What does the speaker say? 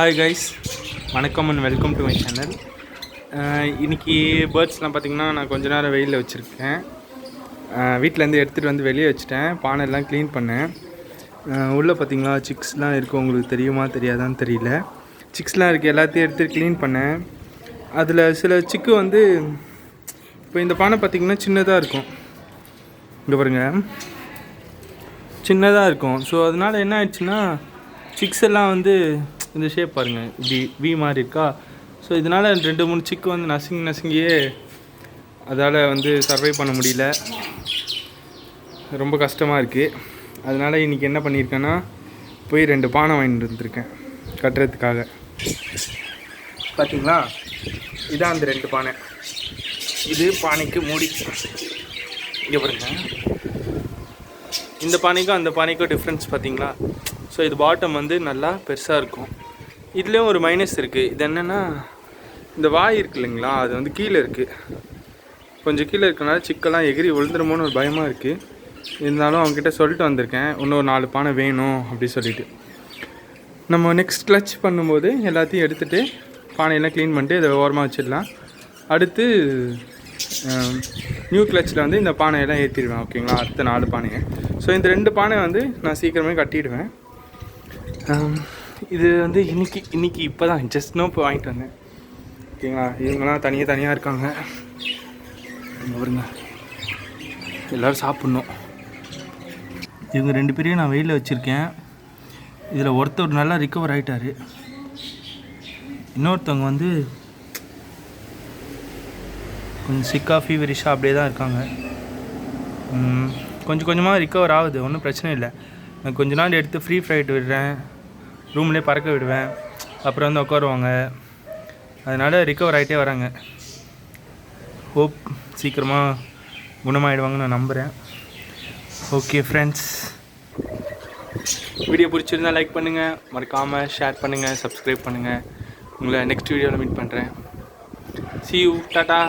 Hi guys, வணக்கம் and welcome to my channel. இன்றைக்கி பேர்ட்ஸ்லாம் பார்த்திங்கன்னா நான் கொஞ்ச நேரம் வெயிலில் வச்சுருக்கேன். வீட்டிலேருந்து எடுத்துகிட்டு வந்து வெளியே வச்சுட்டேன். பானையெல்லாம் க்ளீன் பண்ணேன். உள்ளே பார்த்திங்களா சிக்ஸ்லாம் இருக்குது. உங்களுக்கு தெரியுமா தெரியாதான்னு தெரியல. சிக்ஸ்லாம் இருக்குது, எல்லாத்தையும் எடுத்து க்ளீன் பண்ணேன். அதில் சில சிக்கு வந்து இப்போ இந்த பானை பார்த்திங்கன்னா சின்னதாக இருக்கும். இங்கே பாருங்கள், சின்னதாக இருக்கும். ஸோ அதனால் என்ன ஆயிடுச்சுன்னா சிக்ஸ் எல்லாம் வந்து இந்த ஷேப் பாருங்கள், இப்படி வி மாதிரி இருக்கா. ஸோ இதனால் 2-3 சிக்கு வந்து நசுங்கியே அதால் வந்து சர்வை பண்ண முடியல. ரொம்ப கஷ்டமாக இருக்குது. அதனால் இன்றைக்கி என்ன பண்ணியிருக்கேன்னா போய் 2 பானை வாங்கிட்டு வந்துருக்கேன் கட்டுறதுக்காக. பார்த்தீங்களா, இதான் அந்த 2 பானை. இது பானைக்கு மூடி. இங்கே பாருங்க, இந்த பானைக்கும் அந்த பானைக்கும் டிஃப்ரென்ஸ் பார்த்தீங்களா. ஸோ இது பாட்டம் வந்து நல்லா பெருசாக இருக்கும். இதுலேயும் ஒரு மைனஸ் இருக்குது. இது என்னென்னா இந்த வாய் இருக்குது இல்லைங்களா, அது வந்து கீழே இருக்குது. கொஞ்சம் கீழே இருக்கனால சிக்கெல்லாம் எகிரி விழுந்துருமோன்னு ஒரு பயமாக இருக்குது. இருந்தாலும் அவங்ககிட்ட சொல்லிட்டு வந்திருக்கேன், இன்னொரு 4 பானை வேணும் அப்படி சொல்லிவிட்டு. நம்ம நெக்ஸ்ட் கிளச் பண்ணும்போது எல்லாத்தையும் எடுத்துகிட்டு பானையெல்லாம் க்ளீன் பண்ணிட்டு இதை ஓரமாக வச்சிடலாம். அடுத்து நியூ கிளச்சில் வந்து இந்த பானையெல்லாம் ஏற்றிடுவேன். ஓகேங்களா, அடுத்த 4 பானையை. ஸோ இந்த 2 பானை வந்து நான் சீக்கிரமே கட்டிடுவேன். இது வந்து இன்றைக்கி இப்போ தான் ஜஸ்ட் நோ இப்போ வாங்கிட்டு வந்தேன். ஓகேங்களா, இவங்கெல்லாம் தனியாக இருக்காங்க. பாருங்க, எல்லோரும் சாப்பிட்ணும். இவங்க 2 பேரையும் நான் வெயிலில் வச்சுருக்கேன். இதில் ஒருத்தர் நல்லா ரிக்கவர் ஆகிட்டார். இன்னொருத்தவங்க வந்து கொஞ்சம் சிக்காக ஃபீவரிஷாக அப்படியே தான் இருக்காங்க. கொஞ்சம் கொஞ்சமாக ரிக்கவர் ஆகுது, ஒன்றும் பிரச்சனை இல்லை. நான் கொஞ்ச நாள் எடுத்து ஃப்ரீ ஃப்ளைட் விடுறேன், ரூம்லேயே பறக்க விடுவேன், அப்புறம் வந்து உட்காருவாங்க. அதனால் ரிக்கவர் ஆகிட்டே வராங்க. ஹோப் சீக்கிரமாக குணமாகிடுவாங்கன்னு நான் நம்புகிறேன். ஓகே ஃப்ரெண்ட்ஸ், வீடியோ பிடிச்சிருந்தால் லைக் பண்ணுங்கள், மறக்காமல் ஷேர் பண்ணுங்கள், சப்ஸ்கிரைப் பண்ணுங்கள். உங்களை நெக்ஸ்ட் வீடியோவில் மீட் பண்ணுறேன். See you, tata.